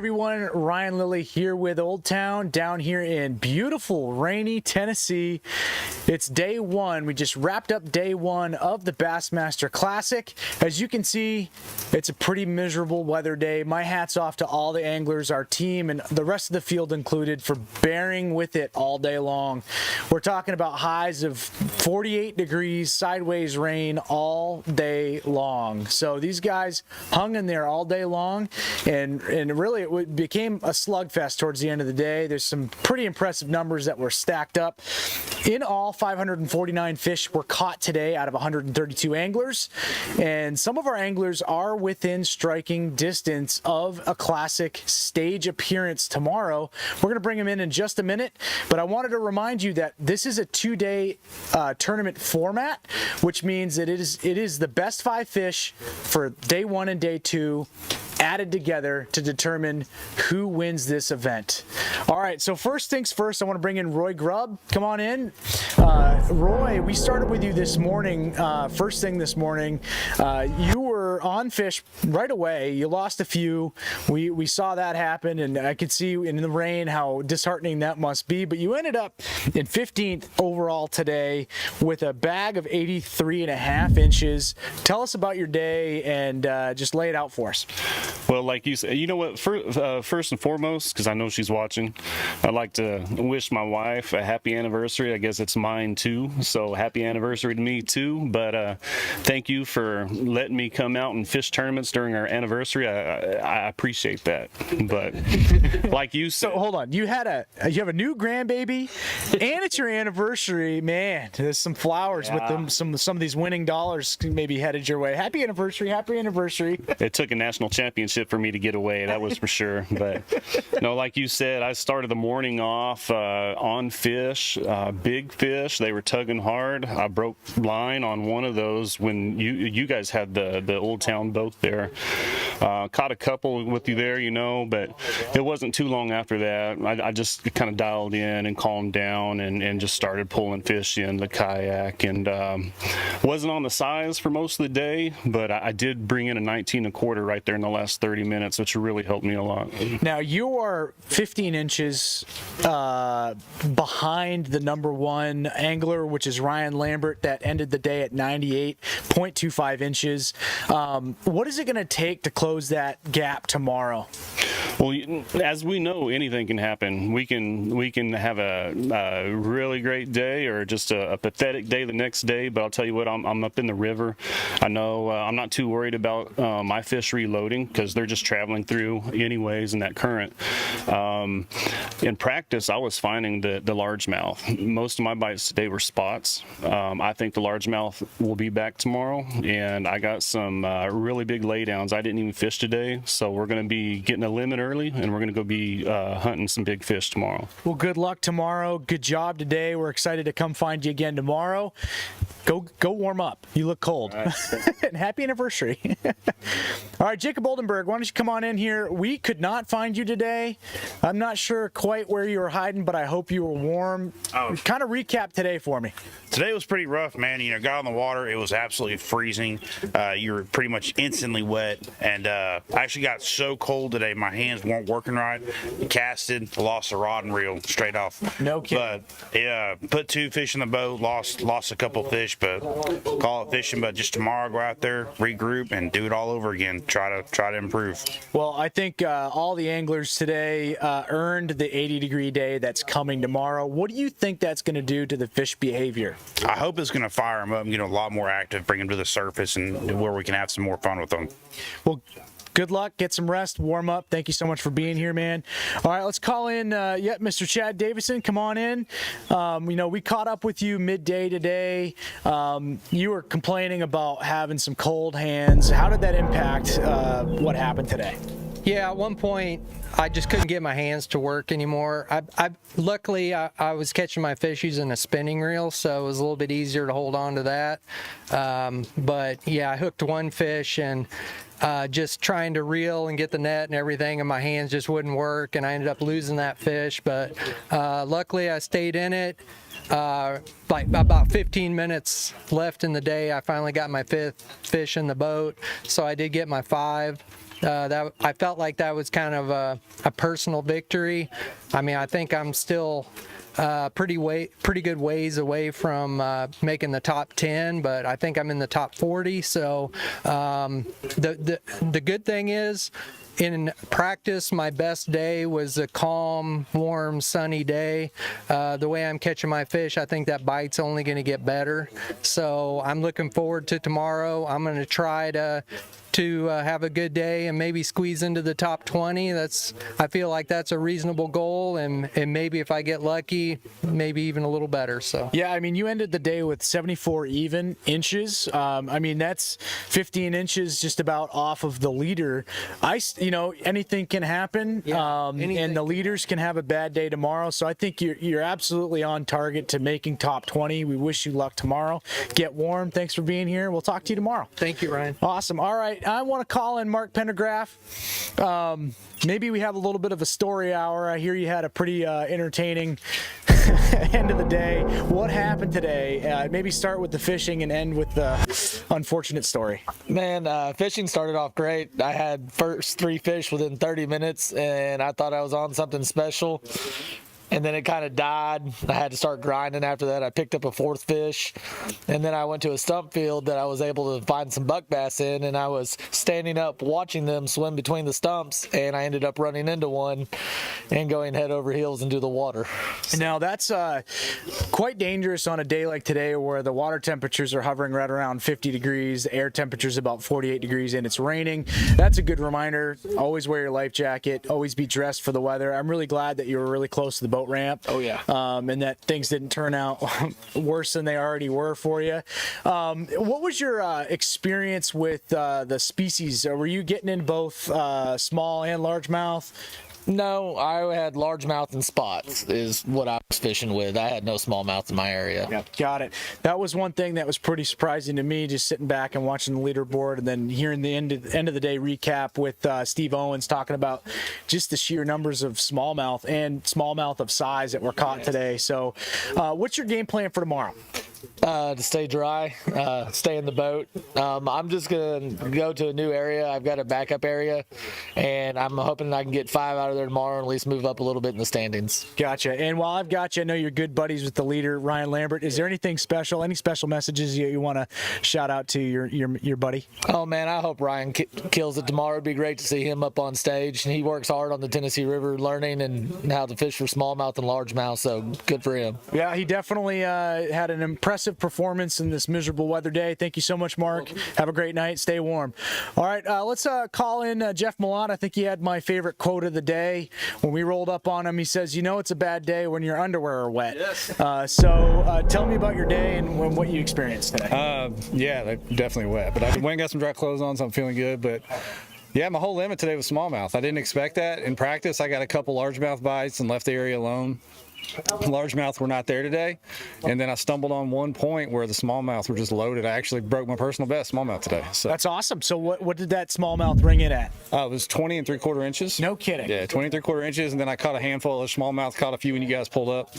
everyone, Ryan Lilly here with Old Town down here in beautiful, rainy Tennessee. It's day one. We just wrapped up day one of the Bassmaster Classic. As you can see, it's a pretty miserable weather day. My hat's off to all the anglers, our team, and the rest of the field included for bearing with it all day long. We're talking about highs of 48 degrees, sideways rain all day long. So these guys hung in there all day long, and really it became a slugfest towards the end of the day. There's some pretty impressive numbers that were stacked up. In all, 549 fish were caught today out of 132 anglers, and some of our anglers are within striking distance of a classic stage appearance tomorrow. We're going to bring them in just a minute, but I wanted to remind you that this is a two-day tournament format, which means that it is the best 5 fish for day one and day two added together to determine who wins this event. All right, so first things first, I want to bring in Roy Grubb. Come on in. Roy, we started with you this morning, first thing this morning. You were on fish right away. You lost a few. We saw that happen, and I could see in the rain how disheartening that must be, but you ended up in 15th overall today with a bag of 83.5 inches. Tell us about your day and just lay it out for us. Well, like you said, you know what, first and foremost, because I know she's watching, I'd like to wish my wife a happy anniversary. I guess it's mine too, so happy anniversary to me too. But thank you for letting me come out and fish tournaments during our anniversary. I appreciate that. But like you said, so hold on, you have a new grandbaby, and it's your anniversary. Man, there's some flowers with them. Some of these winning dollars maybe headed your way. Happy anniversary! Happy anniversary! It took a national championship for me to get away, that was for sure. But no, like you said, I started the morning off on fish, big fish. They were tugging hard. I broke line on one of those when you guys had the Old Town boat there. Caught a couple with you there, you know, but it wasn't too long after that. I just kind of dialed in and calmed down and just started pulling fish in the kayak, and wasn't on the size for most of the day, but I did bring in a 19.25 right there in the last 30 minutes, which really helped me a lot. Now you are 15 inches behind the number one angler, which is Ryan Lambert, that ended the day at 98.25 inches. What is it going to take to close that gap tomorrow? Well, as we know, anything can happen. We can have a really great day or just a pathetic day the next day, but I'll tell you what, I'm up in the river. I know I'm not too worried about my fish reloading because they're just traveling through anyways in that current. In practice, I was finding the largemouth. Most of my bites today were spots. I think the largemouth will be back tomorrow, and I got some really big laydowns. I didn't even fish today, so we're going to be getting a limit early, and we're going to go be hunting some big fish tomorrow. Well, good luck tomorrow. Good job today. We're excited to come find you again tomorrow. Go warm up. You look cold. Right. And happy anniversary. All right, Jacob Oldenburg, why don't you come on in here? We could not find you today. I'm not sure quite where you were hiding, but I hope you were warm. Kind of recap today for me. Today was pretty rough, man. You know, got on the water. It was absolutely freezing. You were pretty much instantly wet. And I actually got so cold today, my hands weren't working right. Casted, lost the rod and reel straight off. No kidding. But yeah, put 2 fish in the boat, lost a couple fish, but call it fishing. But just tomorrow, go out there, regroup, and do it all over again. Try to improve. Well, I think all the anglers today earned the 80-degree day that's coming tomorrow. What do you think that's going to do to the fish behavior? I hope it's going to fire them up and get them a lot more active, bring them to the surface, and where we can have some more fun with them. Well, good luck. Get some rest. Warm up. Thank you so much for being here, man. All right, let's call in Mr. Chad Davidson. Come on in. We caught up with you midday today. You were complaining about having some cold hands. How did that impact what happened today? Yeah, at one point, I just couldn't get my hands to work anymore. Luckily, I was catching my fish using a spinning reel, so it was a little bit easier to hold on to that. But yeah, I hooked one fish and just trying to reel and get the net and everything, and my hands just wouldn't work, and I ended up losing that fish. But luckily, I stayed in it. Like about 15 minutes left in the day, I finally got my 5th fish in the boat, so I did get my 5. that I felt like that was kind of a personal victory. I mean, I think I'm still pretty good ways away from making the top 10, but I think I'm in the top 40. So the good thing is, in practice, my best day was a calm, warm, sunny day. The way I'm catching my fish, I think that bite's only going to get better. So I'm looking forward to tomorrow. I'm going to try to have a good day and maybe squeeze into the top 20. I feel like that's a reasonable goal, and maybe if I get lucky, maybe even a little better. So yeah, I mean, you ended the day with 74 even inches. I mean, that's 15 inches just about off of the leader. Anything can happen. And the leaders can have a bad day tomorrow. So I think you're absolutely on target to making top 20. We wish you luck tomorrow. Get warm. Thanks for being here. We'll talk to you tomorrow. Thank you, Ryan. Awesome. All right. I want to call in Mark Pendergrass. Maybe we have a little bit of a story hour. I hear you had a pretty entertaining end of the day. What happened today? Maybe start with the fishing and end with the unfortunate story. Man, fishing started off great. I had first 3 fish within 30 minutes, and I thought I was on something special. And then it kind of died. I had to start grinding after that. I picked up a 4th fish, and then I went to a stump field that I was able to find some buck bass in, and I was standing up watching them swim between the stumps, and I ended up running into one and going head over heels into the water. Now, that's quite dangerous on a day like today where the water temperatures are hovering right around 50 degrees, the air temperature is about 48 degrees, and it's raining. That's a good reminder. Always wear your life jacket. Always be dressed for the weather. I'm really glad that you were really close to the boat ramp. Oh yeah. And that things didn't turn out worse than they already were for you. What was your experience with the species? Were you getting in both small and largemouth? No, I had largemouth and spots is what I was fishing with. I had no smallmouth in my area. Yep, got it. That was one thing that was pretty surprising to me, just sitting back and watching the leaderboard and then hearing the end of the day recap with Steve Owens talking about just the sheer numbers of smallmouth and smallmouth of size that were caught today. So what's your game plan for tomorrow? To stay dry, stay in the boat. I'm just going to go to a new area. I've got a backup area, and I'm hoping I can get 5 out of there tomorrow and at least move up a little bit in the standings. Gotcha. And while I've got you, I know you're good buddies with the leader, Ryan Lambert. Is there anything special, any special messages you want to shout out to your buddy? Oh, man, I hope Ryan kills it tomorrow. It'd be great to see him up on stage. He works hard on the Tennessee River learning and how to fish for smallmouth and largemouth, so good for him. Yeah, he definitely had an impressive performance in this miserable weather day. Thank you so much, Mark. Have a great night. Stay warm. All right, let's call in Jeff Milan. I think he had my favorite quote of the day. When we rolled up on him, he says, "You know it's a bad day when your underwear are wet." Yes. So tell me about your day and what you experienced today. Yeah, they're definitely wet, but I went and got some dry clothes on, so I'm feeling good. But yeah, my whole limit today was smallmouth. I didn't expect that. In practice, I got a couple largemouth bites and left the area alone. Largemouth were not there today, and then I stumbled on one point where the smallmouth were just loaded. I actually broke my personal best smallmouth today. So that's awesome. So what did that smallmouth ring in at? It was 20 3/4 inches. No kidding. Yeah, 20 3/4 inches, and then I caught a handful of smallmouth. Caught a few when you guys pulled up.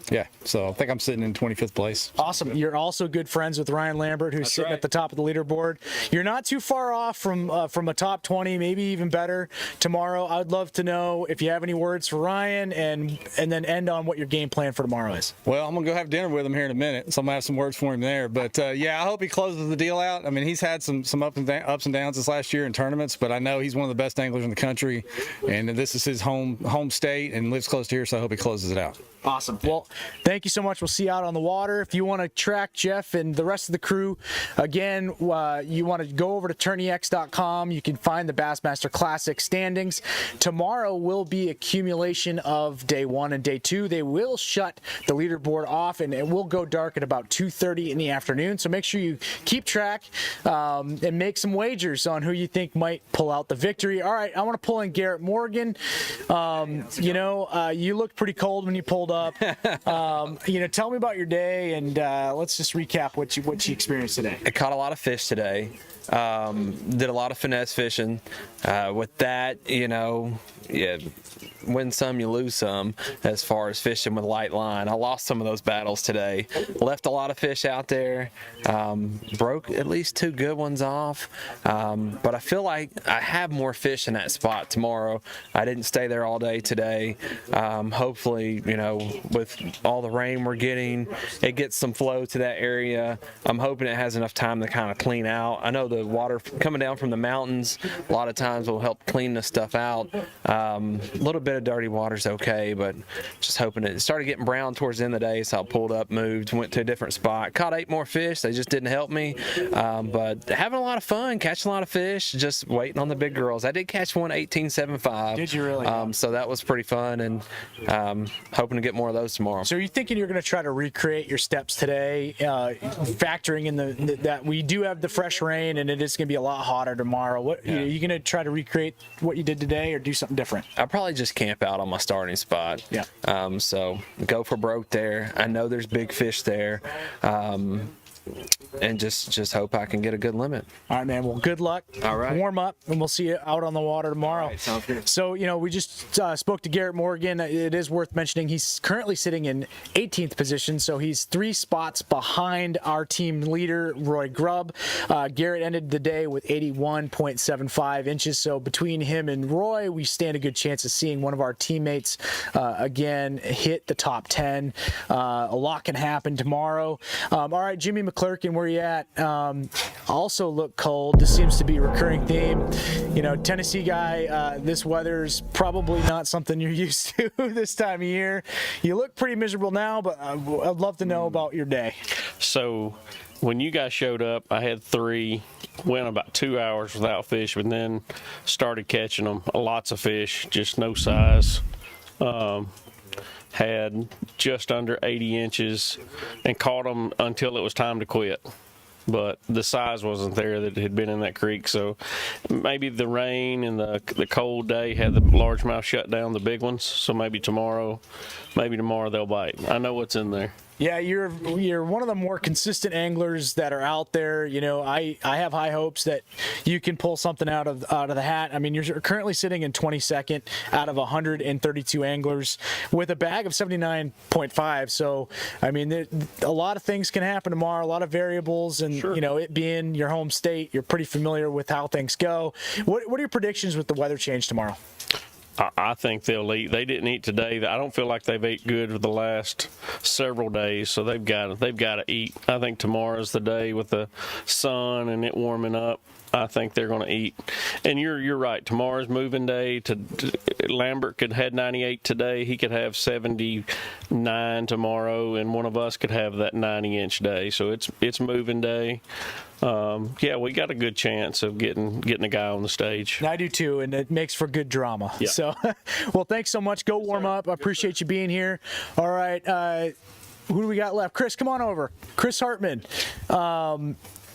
Yeah, so I think I'm sitting in 25th place. Awesome. You're also good friends with Ryan Lambert, who's sitting at the top of the leaderboard. You're not too far off from a top 20, maybe even better tomorrow. I'd love to know if you have any words for Ryan and then end on what your game plan for tomorrow is. Well, I'm going to go have dinner with him here in a minute, so I'm going to have some words for him there. But, yeah, I hope he closes the deal out. I mean, he's had some ups and downs this last year in tournaments, but I know he's one of the best anglers in the country, and this is his home state and lives close to here, so I hope he closes it out. Awesome. Well, thank you so much. We'll see you out on the water. If you want to track Jeff and the rest of the crew, again, you want to go over to tourneyx.com. You can find the Bassmaster Classic standings. Tomorrow will be accumulation of day 1 and day 2. They will shut the leaderboard off, and it will go dark at about 2:30 in the afternoon. So make sure you keep track and make some wagers on who you think might pull out the victory. All right, I want to pull in Garrett Morgan. You looked pretty cold when you pulled pulled up. Tell me about your day, and let's just recap what you experienced today. I caught a lot of fish today. Did a lot of finesse fishing. With that, win some, you lose some as far as fishing with light line. I lost some of those battles today. Left a lot of fish out there. Broke at least 2 good ones off. But I feel like I have more fish in that spot tomorrow. I didn't stay there all day today. Hopefully, with all the rain we're getting, it gets some flow to that area. I'm hoping it has enough time to kind of clean out. I know the water coming down from the mountains a lot of times will help clean this stuff out. A little bit of dirty water's okay, but just hoping it started getting brown towards the end of the day, so I pulled up, moved, went to a different spot, caught 8 more fish. They just didn't help me, but having a lot of fun, catching a lot of fish, just waiting on the big girls. I did catch one 18.75. Did you really? So that was pretty fun, and hoping to get more of those tomorrow. So are you thinking you're going to try to recreate your steps today, factoring in that we do have the fresh rain and it is going to be a lot hotter tomorrow? Are you going to try to recreate what you did today or do something different? I'll probably just camp out on my starting spot. Yeah. So go for broke there. I know there's big fish there. And just hope I can get a good limit. All right, man. Well, good luck. All right. Warm up, and we'll see you out on the water tomorrow. All right, sounds good. So, we just spoke to Garrett Morgan. It is worth mentioning he's currently sitting in 18th position, so he's 3 spots behind our team leader, Roy Grubb. Garrett ended the day with 81.75 inches, so between him and Roy, we stand a good chance of seeing one of our teammates again hit the top 10. A lot can happen tomorrow. All right, Jimmy McClurkin, where you at? Also look cold. This seems to be a recurring theme. Tennessee guy, this weather's probably not something you're used to this time of year. You look pretty miserable now, but I'd love to know about your day. So when you guys showed up, I had 3, went about 2 hours without fish, but then started catching them. Lots of fish, just no size. Had just under 80 inches and caught them until it was time to quit. But the size wasn't there that had been in that creek. So maybe the rain and the cold day had the largemouth shut down the big ones. So maybe tomorrow they'll bite. I know what's in there. Yeah, you're one of the more consistent anglers that are out there. I have high hopes that you can pull something out of the hat. I mean, you're currently sitting in 22nd out of 132 anglers with a bag of 79.5. So, I mean, a lot of things can happen tomorrow, a lot of variables, and Sure. It being your home state, you're pretty familiar with how things go. What are your predictions with the weather change tomorrow? I think they'll eat. They didn't eat today. I don't feel like they've ate good for the last several days, so they've got to eat. I think tomorrow's the day with the sun and it warming up. I think they're going to eat. And you're right. Tomorrow's moving day. Lambert could have 98 today. He could have 79 tomorrow, and one of us could have that 90-inch day. So it's moving day. We got a good chance of getting a guy on the stage. I do too, and it makes for good drama. Yeah. So, well, thanks so much. Go warm up. I appreciate you being here. All right, who do we got left? Chris, come on over. Chris Hartman.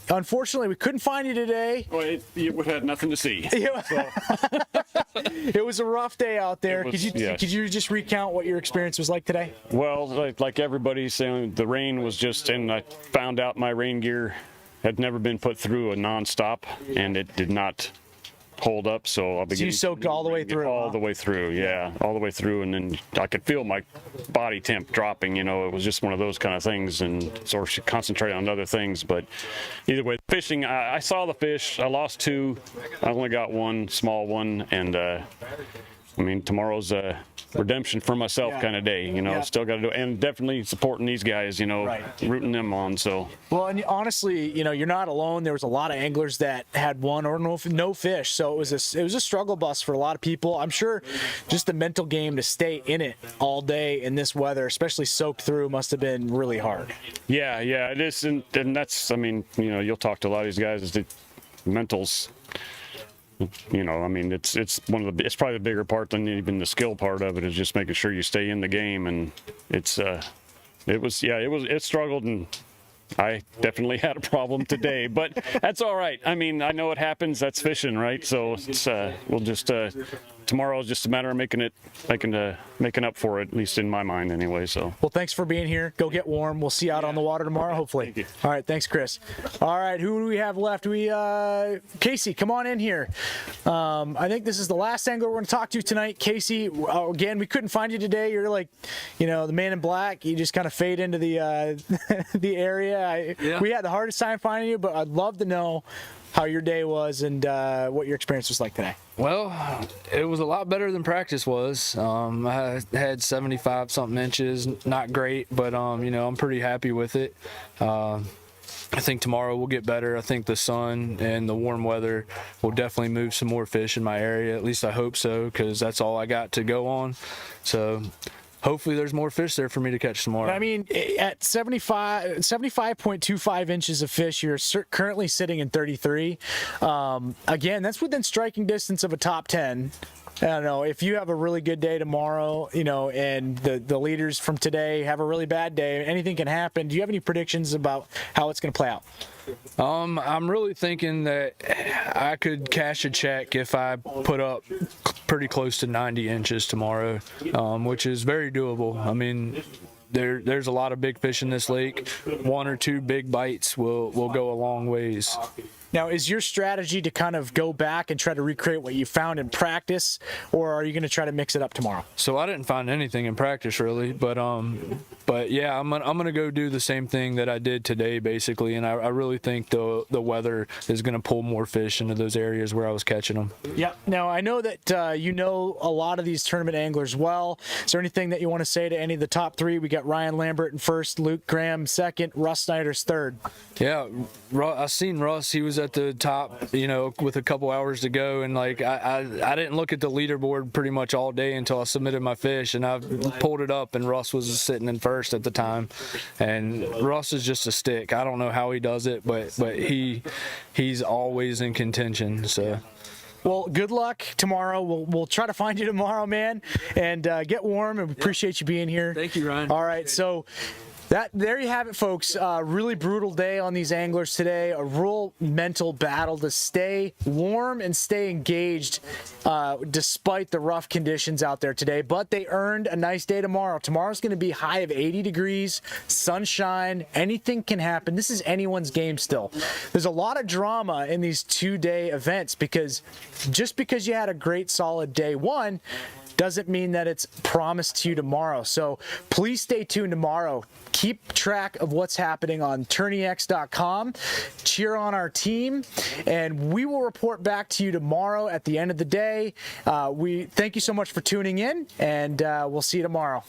Unfortunately, we couldn't find you today. Well, we had nothing to see. It was a rough day out there. Could you just recount what your experience was like today? Well, like everybody's saying, the rain was just, and I found out my rain gear had never been put through a nonstop, and it did not hold up. So you soaked all the way through? All the way through, yeah, all the way through, and then I could feel my body temp dropping. It was just one of those kind of things, and sort of concentrate on other things. But either way, fishing, I saw the fish. I lost 2. I only got 1 small one, and tomorrow's redemption for myself kind of day. Still got to do it, and definitely supporting these guys. Right. Rooting them on. So. Well, and honestly, you're not alone. There was a lot of anglers that had 1 or no fish, so it was a struggle bus for a lot of people. I'm sure just the mental game to stay in it all day in this weather, especially soaked through, must have been really hard. Yeah, it is, and that's. You'll talk to a lot of these guys. Is the mentals. It's probably the bigger part than even the skill part of it, is just making sure you stay in the game. And it struggled, and I definitely had a problem today, but that's all right. I know it happens. That's fishing, right? So it's, we'll just tomorrow is just a matter of making up for it, at least in my mind anyway. So. Well, thanks for being here. Go get warm. We'll see you out on the water tomorrow, hopefully. Thank you. All right, thanks, Chris. All right, who do we have left? Casey, come on in here. I think this is the last angler we're going to talk to tonight. Casey, again, we couldn't find you today. You're like, the man in black. You just kind of fade into the the area. We had the hardest time finding you, but I'd love to know how your day was and what your experience was like today. Well, it was a lot better than practice was. I had 75 something inches, not great, but I'm pretty happy with it. I think tomorrow will get better. I think the sun and the warm weather will definitely move some more fish in my area. At least I hope so, because that's all I got to go on. So hopefully there's more fish there for me to catch tomorrow. I mean, at 75.25 inches of fish, you're currently sitting in 33. Again, that's within striking distance of a top 10. I don't know, if you have a really good day tomorrow, and the leaders from today have a really bad day, anything can happen. Do you have any predictions about how it's going to play out? I'm really thinking that I could cash a check if I put up pretty close to 90 inches tomorrow, which is very doable. I mean, there's a lot of big fish in this lake. 1 or 2 big bites will go a long ways. Now, is your strategy to kind of go back and try to recreate what you found in practice, or are you going to try to mix it up tomorrow? So I didn't find anything in practice really, but yeah, I'm gonna go do the same thing that I did today basically, and I really think the weather is gonna pull more fish into those areas where I was catching them. Yeah. Now I know that a lot of these tournament anglers well. Is there anything that you want to say to any of the top 3? We got Ryan Lambert in first, Luke Graham second, Russ Snyder's third. Yeah, I seen Russ. He was at the top, with a couple hours to go, and I didn't look at the leaderboard pretty much all day until I submitted my fish, and I pulled it up, and Russ was sitting in first at the time. And Russ is just a stick. I don't know how he does it, but he's always in contention. So. Well, good luck tomorrow. We'll try to find you tomorrow, man, and get warm. And we appreciate you being here. Thank you, Ryan. All right, so. There you have it, folks. Really brutal day on these anglers today. A real mental battle to stay warm and stay engaged despite the rough conditions out there today. But they earned a nice day tomorrow. Tomorrow's going to be high of 80 degrees, sunshine. Anything can happen. This is anyone's game still. There's a lot of drama in these 2-day events because just because you had a great solid day one doesn't mean that it's promised to you tomorrow. So please stay tuned tomorrow. Keep track of what's happening on tourneyx.com. Cheer on our team, and we will report back to you tomorrow at the end of the day. We thank you so much for tuning in, and we'll see you tomorrow.